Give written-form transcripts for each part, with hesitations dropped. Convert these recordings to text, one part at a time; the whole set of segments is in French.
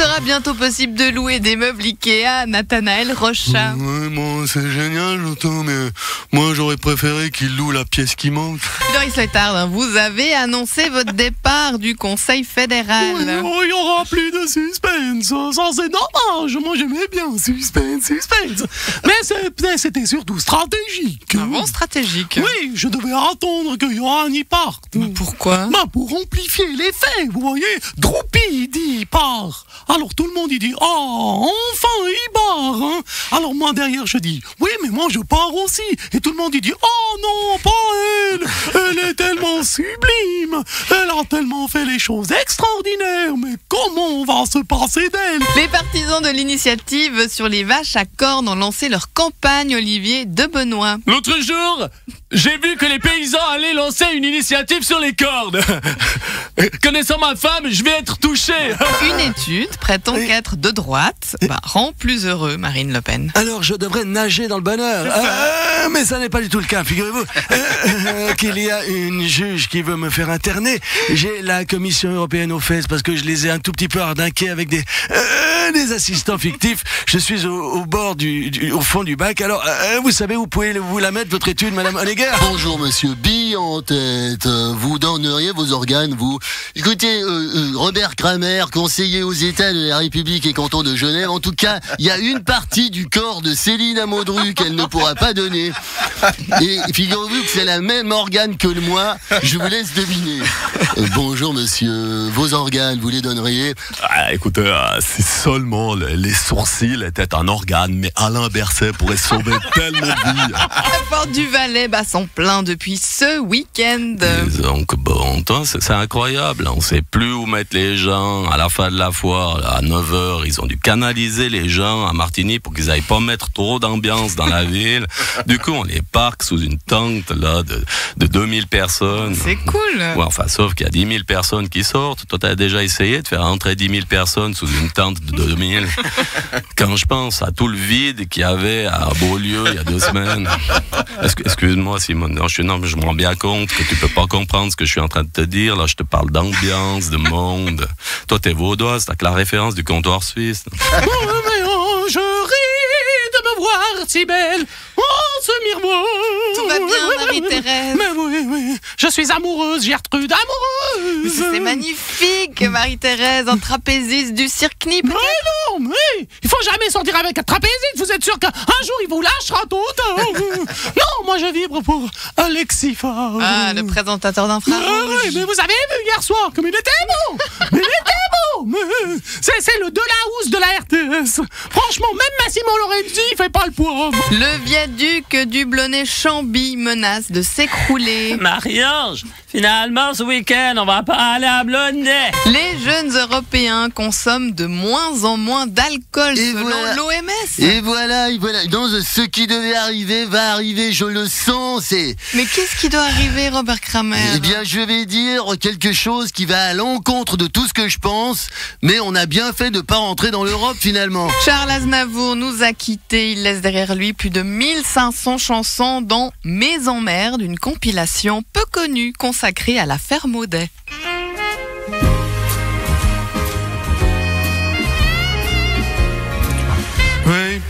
sera bientôt possible de louer des meubles Ikea. Nathanaël Rocha. Ouais, bon, c'est génial, j'entends, mais moi j'aurais préféré qu'il loue la pièce qui manque. Doris Letard, vous avez annoncé votre départ du Conseil fédéral. Oh, il y aura plus de suspense, ça c'est dommage. Moi j'aimais bien suspense. Mais c'était surtout stratégique. Ah bon, stratégique? Oui, je devais attendre que Johan y parte. Pourquoi? Pour amplifier l'effet, vous voyez. Droupi, il dit, il part. Alors tout le monde, il dit, oh, enfin, il part. Hein. Alors moi, derrière, je dis, oui, mais moi, je pars aussi. Et tout le monde, il dit, oh non, pas elle. Elle est tellement sublime. Elle a tellement fait les choses extraordinaires. Mais comment on va se passer d'elle? Les partisans de l'initiative sur les vaches à cornes ont lancé leur campagne, Olivier de Benoît. L'autre jour, j'ai vu que les paysans allaient lancer une initiative sur les cornes. Connaissant ma femme, je vais être touché. Une étude prétend qu'être de droite rend plus heureux Marine Le Pen. Alors je devrais nager dans le bonheur. Mais ça n'est pas du tout le cas, figurez-vous qu'il y a une juge qui veut me faire interner. J'ai la Commission européenne aux fesses parce que je les ai un tout petit peu arnaqués avec des assistants fictifs. Je suis au bord au fond du bac. Alors, vous savez où pouvez-vous la mettre, votre étude, Madame Honegger? Bonjour monsieur, bille en tête, vous donneriez vos organes, vous. Écoutez, Robert Kramer, conseiller aux États de la République et canton de Genève, en tout cas, il y a une partie du corps de Céline Amondru qu'elle ne pourra pas donner. Et figurez-vous que c'est la même organe que le moi, je vous laisse deviner. Bonjour monsieur, vos organes, vous les donneriez? Écoutez, si seulement les sourcils étaient un organe, mais Alain Berset pourrait sauver tellement de vies. La porte du Valais bat son plein depuis ce week-end. Donc bon, c'est incroyable. On sait plus où mettre les gens. À la fin de la foire, à 9h, ils ont dû canaliser les gens à Martigny pour qu'ils n'aillent pas mettre trop d'ambiance dans la ville. Du coup, on les parque sous une tente là de 2000 personnes. C'est cool. Ouais, enfin, sauf qu'il y a 10 000 personnes qui sortent. Toi, t'as déjà essayé de faire entrer 10 000 personnes sous une tente de 2000. Quand je pense à tout le vide qu'il y avait à Beaulieu il y a 2 semaines. Excuse-moi, Simone. Non, je me rends bien compte que tu peux pas comprendre ce que je suis en train de te dire. Là, je te parle d'ambiance, de monde. Toi, t'es vaudoise, t'as que la référence du comptoir suisse. Je ris de me voir si belle. Oh, ce miroir. Tout va bien, Marie-Thérèse. Mais oui, je suis amoureuse, Gertrude, amoureuse. C'est magnifique, Marie-Thérèse, un trapéziste du Cirque Nip. Mais non, mais il faut jamais sortir avec un trapéziste. Vous êtes sûr qu'un jour il vous lâchera tout? Non, moi je vibre pour Alexis Faure. Ah, le présentateur d'Infrarouge. Oui, mais vous avez vu hier soir comme il était beau. Il était beau. C'est le Delahousse de la RTS. Franchement, même Massimo Lorenzi il fait pas le poids. Le viaduc du Blonay-Chambly menace de s'écrouler. Marie-Ange, finalement ce week-end, on va pas aller à Blonay. Les jeunes Européens consomment de moins en moins d'alcool selon l'OMS. Et voilà. Donc ce qui devait arriver va arriver, je le sens. Mais qu'est-ce qui doit arriver, Robert Kramer? Eh bien, je vais dire quelque chose qui va à l'encontre de tout ce que je pense, mais on a bien fait de pas rentrer dans l'Europe finalement. Charles Aznavour nous a quittés. Il laisse derrière lui plus de 1500 chansons, dont Mais en mer, d'une compilation peu connue consacrée à l'affaire Maudet. Oui,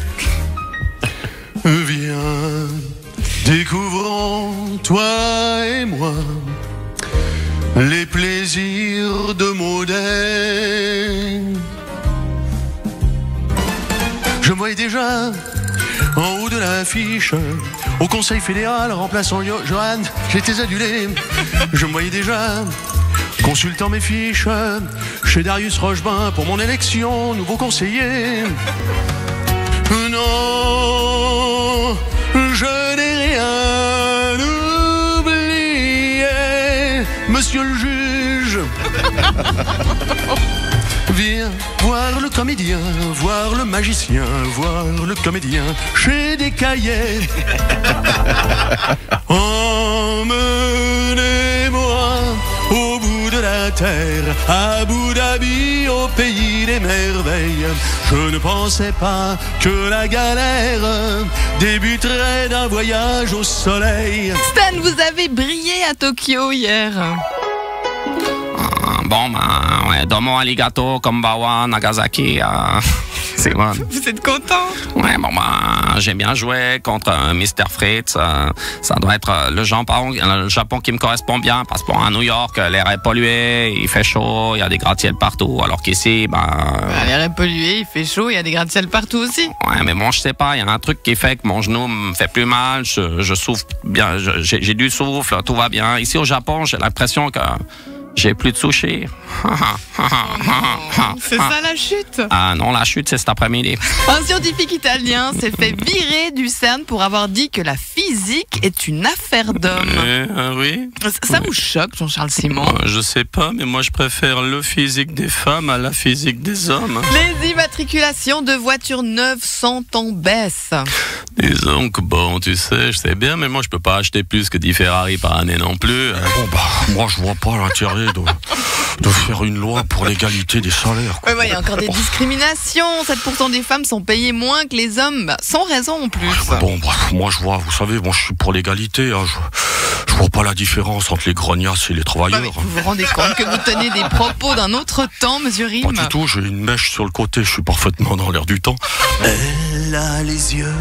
viens, découvrons toi et moi les plaisirs de Maudet. Je me voyais déjà en haut de l'affiche au Conseil fédéral remplaçant Johan, j'étais adulé. Je me voyais déjà consultant mes fiches chez Darius Rochebin pour mon élection, nouveau conseiller. Non, je n'ai rien oublié, monsieur le juge. Viens voir le comédien, voir le magicien, voir le comédien chez des cahiers. Emmenez-moi au bout de la terre, à Abu Dhabi, au pays des merveilles. Je ne pensais pas que la galère débuterait d'un voyage au soleil. Stan, vous avez brillé à Tokyo hier. Bon, ouais, domo arigato, konbanwa, Nagasaki. C'est bon. Vous êtes content? Ouais, bon, j'ai bien joué contre Mr. Fritz. Ça doit être le Japon qui me correspond bien, parce que à New York, l'air est pollué, il fait chaud, il y a des gratte-ciels partout, alors qu'ici, l'air est pollué, il fait chaud, il y a des gratte-ciels partout aussi. Ouais, mais bon, je sais pas, il y a un truc qui fait que mon genou me fait plus mal, je souffle bien, j'ai du souffle, tout va bien. Ici au Japon, j'ai l'impression que j'ai plus de sushi. C'est ça la chute? Ah non, la chute, c'est cet après-midi. Un scientifique italien s'est fait virer du CERN pour avoir dit que la physique est une affaire d'hommes. Oui. Ça vous choque, Jean-Charles Simon? Je sais pas, mais moi je préfère le physique des femmes à la physique des hommes. Les immatriculations de voitures neuves sont en baisse. Disons que bon, tu sais, je sais bien, mais moi je peux pas acheter plus que 10 Ferrari par année non plus. Moi, je vois pas l'intérêt de faire une loi pour l'égalité des salaires. Ouais, il y a encore des discriminations. 7% des femmes sont payées moins que les hommes, sans raison en plus. Moi, je vois, vous savez, je suis pour l'égalité. Hein, je vois pas la différence entre les grognasses et les travailleurs. Vous vous rendez compte que vous tenez des propos d'un autre temps, monsieur Rime? Pas du tout, j'ai une mèche sur le côté, je suis parfaitement dans l'air du temps. Elle a les yeux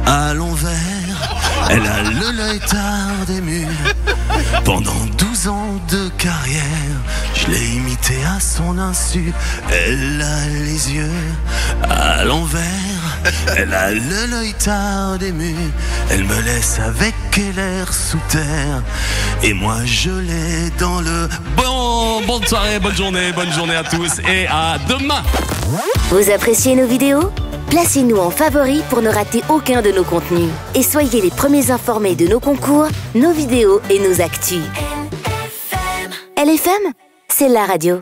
à l'envers, elle a l'œil tard des murs. Pendant 12 ans de carrière, je l'ai imité à son insu. Elle a les yeux à l'envers, elle a l'œil tard des murs. Elle me laisse avec l'air sous terre, et moi je l'ai dans le... Bonne soirée, bonne journée à tous et à demain. Vous appréciez nos vidéos ? Placez-nous en favoris pour ne rater aucun de nos contenus. Et soyez les premiers informés de nos concours, nos vidéos et nos actus. LFM, c'est la radio.